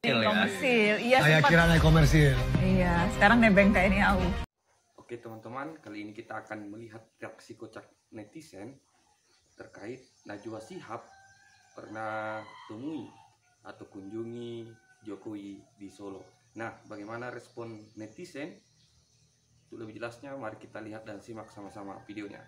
Komersil, iya Saya sempat. kira naik komersil. Iya, sekarang nebeng TNI AU. Oke teman-teman, kali ini kita akan melihat reaksi kocak netizen terkait Najwa Shihab pernah temui atau kunjungi Jokowi di Solo. Nah, bagaimana respon netizen? Untuk lebih jelasnya, mari kita lihat dan simak sama-sama videonya.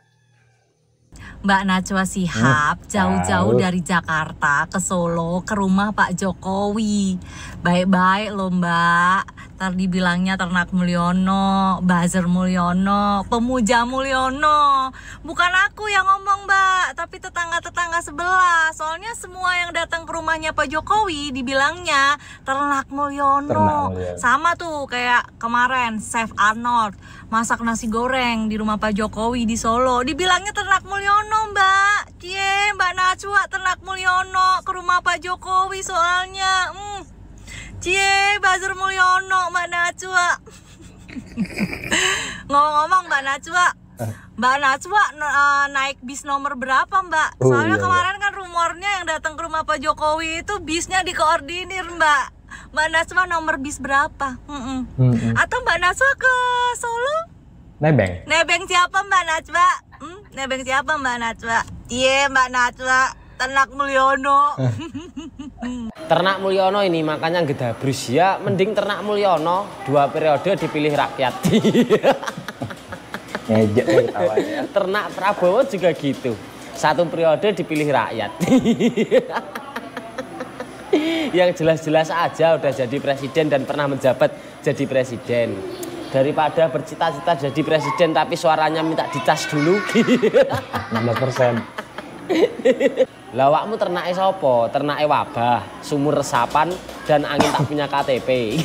Mbak Najwa Shihab jauh-jauh dari Jakarta ke Solo ke rumah Pak Jokowi. Baik-baik loh Mbak. Ntar dibilangnya Ternak Mulyono, buzzer Mulyono, pemuja Mulyono. Bukan aku yang ngomong Mbak, tapi tetangga-tetangga sebelah. Soalnya semua yang datang ke rumahnya Pak Jokowi dibilangnya Ternak Mulyono. Sama tuh kayak kemarin Chef Arnold masak nasi goreng di rumah Pak Jokowi di Solo, dibilangnya Ternak Mulyono Mbak. Cie, Mbak Najwa Ternak Mulyono ke rumah Pak Jokowi soalnya. Cie, buzzer Mulyono Mbak Najwa. Ngomong-ngomong Mbak Najwa naik bis nomor berapa Mbak? Soalnya kemarin kan rumornya yang datang ke rumah Pak Jokowi itu bisnya dikoordinir Mbak. Mbak Najwa nomor bis berapa? Atau Mbak Najwa ke Solo? Nebeng siapa Mbak Najwa? Nebeng siapa Mbak Najwa? Iya Mbak Najwa, Ternak Mulyono. Ternak Mulyono ini makanya gedabrus ya, mending Ternak Mulyono 2 periode dipilih rakyat. Ternak Prabowo juga gitu, 1 periode dipilih rakyat. Yang jelas-jelas aja udah jadi presiden dan pernah menjabat jadi presiden, daripada bercita-cita jadi presiden tapi suaranya minta dicas dulu. 16%. Lawakmu ternake sopo? Ternake wabah, sumur resapan, dan angin tak punya KTP.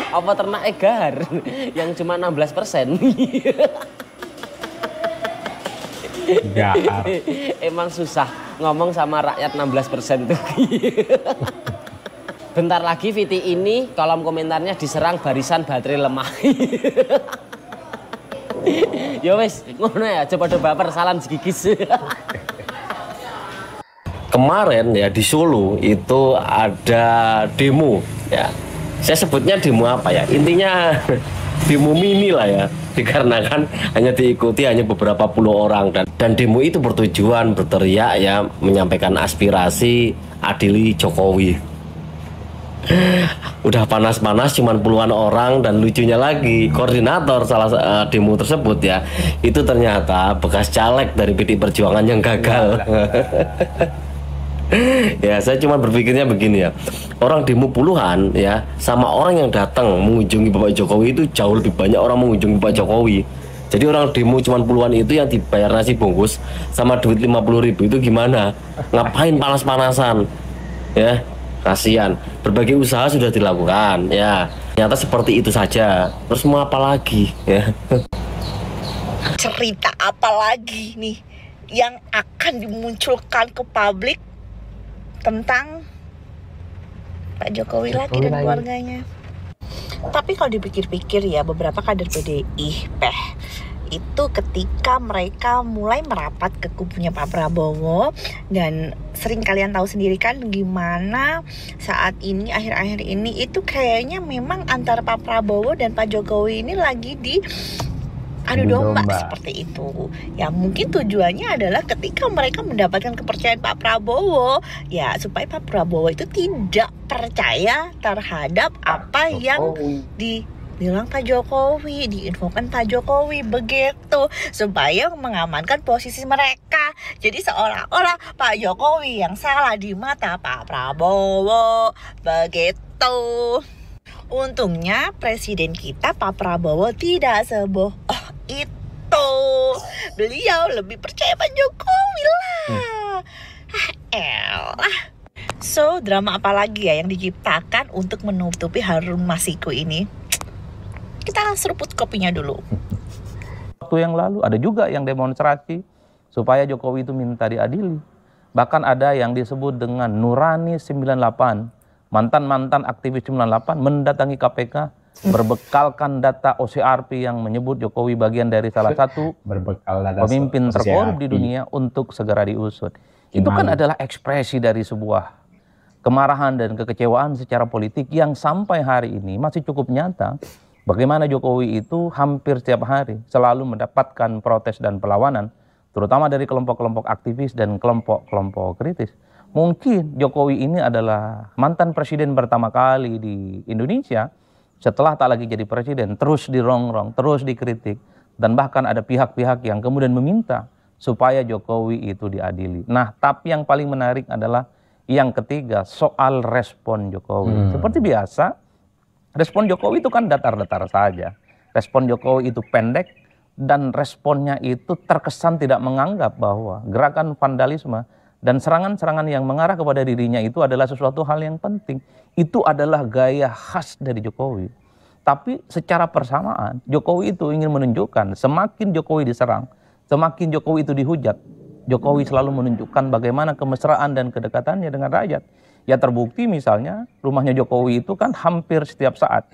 Apa ternake gar yang cuma 16%? Emang susah ngomong sama rakyat 16% tuh. Bentar lagi Viti ini kolom komentarnya diserang barisan baterai lemah. Yo wes, ngono ya, coba baper salam segigis. Kemarin ya di Solo itu ada demo ya. Saya sebutnya demo apa ya? Intinya demo mini lah ya. Dikarenakan hanya diikuti hanya beberapa puluh orang dan demo itu bertujuan berteriak ya, menyampaikan aspirasi adili Jokowi. Udah panas-panas cuman puluhan orang, dan lucunya lagi koordinator salah demo tersebut ya, itu ternyata bekas caleg dari PD Perjuangan yang gagal. Ya saya cuma berpikirnya begini ya, orang demo puluhan ya sama orang yang datang mengunjungi Bapak Jokowi itu jauh lebih banyak orang mengunjungi Pak Jokowi. Jadi orang demo cuma puluhan itu yang dibayar nasi bungkus sama duit 50.000 itu gimana? Ngapain panas-panasan ya? Kasihan, berbagai usaha sudah dilakukan ya, ternyata seperti itu saja. Terus mau apa lagi ya? Cerita apa lagi nih yang akan dimunculkan ke publik tentang Pak Jokowi lagi dan keluarganya? Tapi kalau dipikir-pikir ya, beberapa kader PDI itu ketika mereka mulai merapat ke kubunya Pak Prabowo, dan sering kalian tahu sendiri kan gimana saat ini akhir-akhir ini itu kayaknya memang antara Pak Prabowo dan Pak Jokowi ini lagi di adu domba seperti itu. Ya mungkin tujuannya adalah ketika mereka mendapatkan kepercayaan Pak Prabowo, ya supaya Pak Prabowo itu tidak percaya terhadap apa yang bilang Pak Jokowi, diinfokan Pak Jokowi begitu, supaya mengamankan posisi mereka. Jadi seolah-olah Pak Jokowi yang salah di mata Pak Prabowo begitu. Untungnya presiden kita Pak Prabowo tidak seboh itu. Beliau lebih percaya Pak Jokowi lah. Elah. So, drama apa lagi ya yang diciptakan untuk menutupi Harun Masiku ini? Kita seruput kopinya dulu. Waktu yang lalu ada juga yang demonstrasi supaya Jokowi itu minta diadili. Bahkan ada yang disebut dengan Nurani 98, mantan-mantan aktivis 98 mendatangi KPK berbekalkan data OCRP yang menyebut Jokowi bagian dari salah satu pemimpin terkorup di dunia untuk segera diusut. Itu kan adalah ekspresi dari sebuah kemarahan dan kekecewaan secara politik yang sampai hari ini masih cukup nyata. Bagaimana Jokowi itu hampir setiap hari selalu mendapatkan protes dan perlawanan, terutama dari kelompok-kelompok aktivis dan kelompok-kelompok kritis. Mungkin Jokowi ini adalah mantan presiden pertama kali di Indonesia setelah tak lagi jadi presiden, terus dirongrong, terus dikritik, dan bahkan ada pihak-pihak yang kemudian meminta supaya Jokowi itu diadili. Nah, tapi yang paling menarik adalah yang ketiga, soal respon Jokowi. Seperti biasa, respon Jokowi itu kan datar-datar saja. Respon Jokowi itu pendek dan responnya itu terkesan tidak menganggap bahwa gerakan vandalisme dan serangan-serangan yang mengarah kepada dirinya itu adalah sesuatu hal yang penting. Itu adalah gaya khas dari Jokowi. Tapi secara persamaan, Jokowi itu ingin menunjukkan semakin Jokowi diserang, semakin Jokowi itu dihujat, Jokowi selalu menunjukkan bagaimana kemesraan dan kedekatannya dengan rakyat. Ya terbukti misalnya rumahnya Jokowi itu kan hampir setiap saat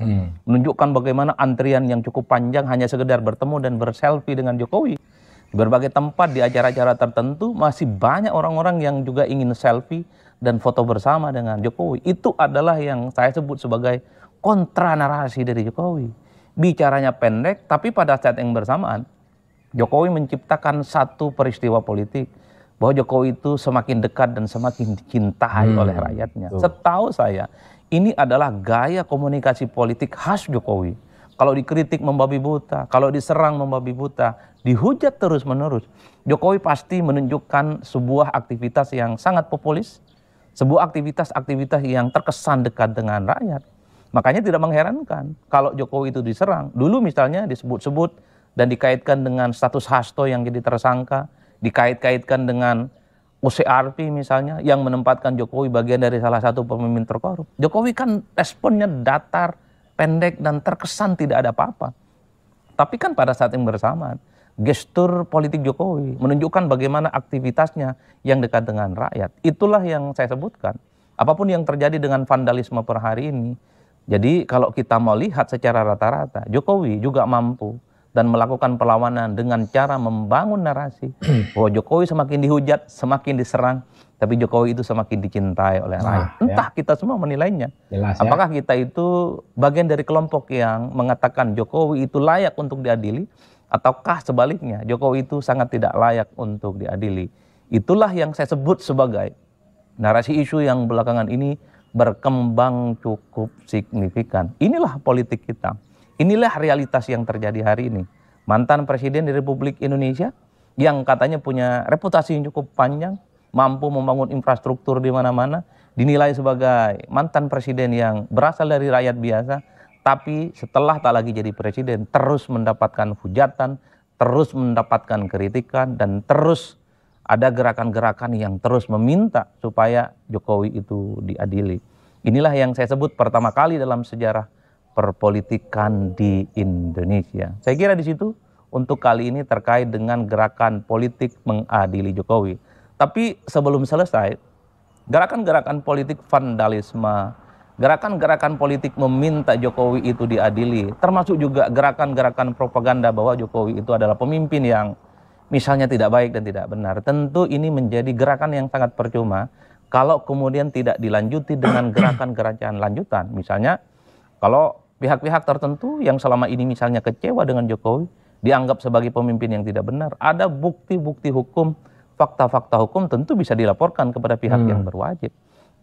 menunjukkan bagaimana antrian yang cukup panjang hanya sekedar bertemu dan berselfie dengan Jokowi. Di berbagai tempat di acara-acara tertentu masih banyak orang-orang yang juga ingin selfie dan foto bersama dengan Jokowi. Itu adalah yang saya sebut sebagai kontra narasi dari Jokowi. Bicaranya pendek, tapi pada saat yang bersamaan Jokowi menciptakan satu peristiwa politik bahwa Jokowi itu semakin dekat dan semakin dicintai oleh rakyatnya. Setahu saya, ini adalah gaya komunikasi politik khas Jokowi. Kalau dikritik membabi buta, kalau diserang membabi buta, dihujat terus-menerus, Jokowi pasti menunjukkan sebuah aktivitas yang sangat populis, sebuah aktivitas-aktivitas yang terkesan dekat dengan rakyat. Makanya tidak mengherankan kalau Jokowi itu diserang. Dulu misalnya disebut-sebut dan dikaitkan dengan status Hasto yang jadi tersangka, dikait-kaitkan dengan OCRP misalnya yang menempatkan Jokowi bagian dari salah satu pemimpin terkorup. Jokowi kan responnya datar, pendek, dan terkesan tidak ada apa-apa. Tapi kan pada saat yang bersamaan, gestur politik Jokowi menunjukkan bagaimana aktivitasnya yang dekat dengan rakyat. Itulah yang saya sebutkan. Apapun yang terjadi dengan vandalisme per hari ini, jadi kalau kita mau lihat secara rata-rata, Jokowi juga mampu dan melakukan perlawanan dengan cara membangun narasi bahwa Jokowi semakin dihujat, semakin diserang, tapi Jokowi itu semakin dicintai oleh rakyat. Entah kita semua menilainya. Jelas, apakah kita itu bagian dari kelompok yang mengatakan Jokowi itu layak untuk diadili, ataukah sebaliknya Jokowi itu sangat tidak layak untuk diadili. Itulah yang saya sebut sebagai narasi isu yang belakangan ini berkembang cukup signifikan. Inilah politik kita. Inilah realitas yang terjadi hari ini. Mantan presiden di Republik Indonesia yang katanya punya reputasi yang cukup panjang, mampu membangun infrastruktur di mana-mana, dinilai sebagai mantan presiden yang berasal dari rakyat biasa, tapi setelah tak lagi jadi presiden terus mendapatkan hujatan, terus mendapatkan kritikan, dan terus ada gerakan-gerakan yang terus meminta supaya Jokowi itu diadili. Inilah yang saya sebut pertama kali dalam sejarah perpolitikan di Indonesia. Saya kira di situ untuk kali ini terkait dengan gerakan politik mengadili Jokowi. Tapi sebelum selesai, gerakan-gerakan politik vandalisme, gerakan-gerakan politik meminta Jokowi itu diadili, termasuk juga gerakan-gerakan propaganda bahwa Jokowi itu adalah pemimpin yang misalnya tidak baik dan tidak benar. Tentu ini menjadi gerakan yang sangat percuma kalau kemudian tidak dilanjuti dengan gerakan-gerakan lanjutan. Misalnya kalau pihak-pihak tertentu yang selama ini misalnya kecewa dengan Jokowi dianggap sebagai pemimpin yang tidak benar, ada bukti-bukti hukum, fakta-fakta hukum tentu bisa dilaporkan kepada pihak yang berwajib.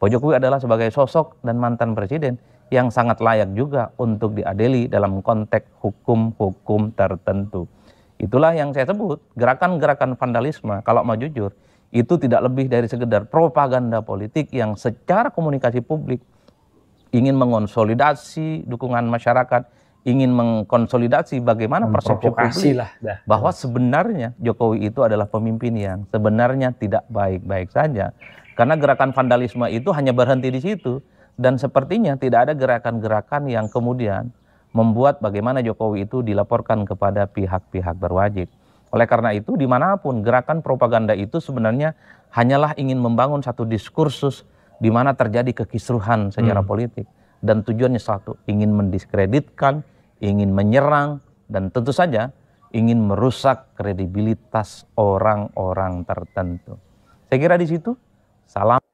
Pak Jokowi adalah sebagai sosok dan mantan presiden yang sangat layak juga untuk diadili dalam konteks hukum-hukum tertentu. Itulah yang saya sebut gerakan-gerakan vandalisme, kalau mau jujur, itu tidak lebih dari sekedar propaganda politik yang secara komunikasi publik ingin mengonsolidasi dukungan masyarakat, ingin mengkonsolidasi bagaimana persepsi publik bahwa sebenarnya Jokowi itu adalah pemimpin yang sebenarnya tidak baik-baik saja. Karena gerakan vandalisme itu hanya berhenti di situ, dan sepertinya tidak ada gerakan-gerakan yang kemudian membuat bagaimana Jokowi itu dilaporkan kepada pihak-pihak berwajib. Oleh karena itu, dimanapun gerakan propaganda itu sebenarnya hanyalah ingin membangun satu diskursus di mana terjadi kekisruhan secara politik. Dan tujuannya satu, ingin mendiskreditkan, ingin menyerang, dan tentu saja ingin merusak kredibilitas orang-orang tertentu. Saya kira di situ. Salam.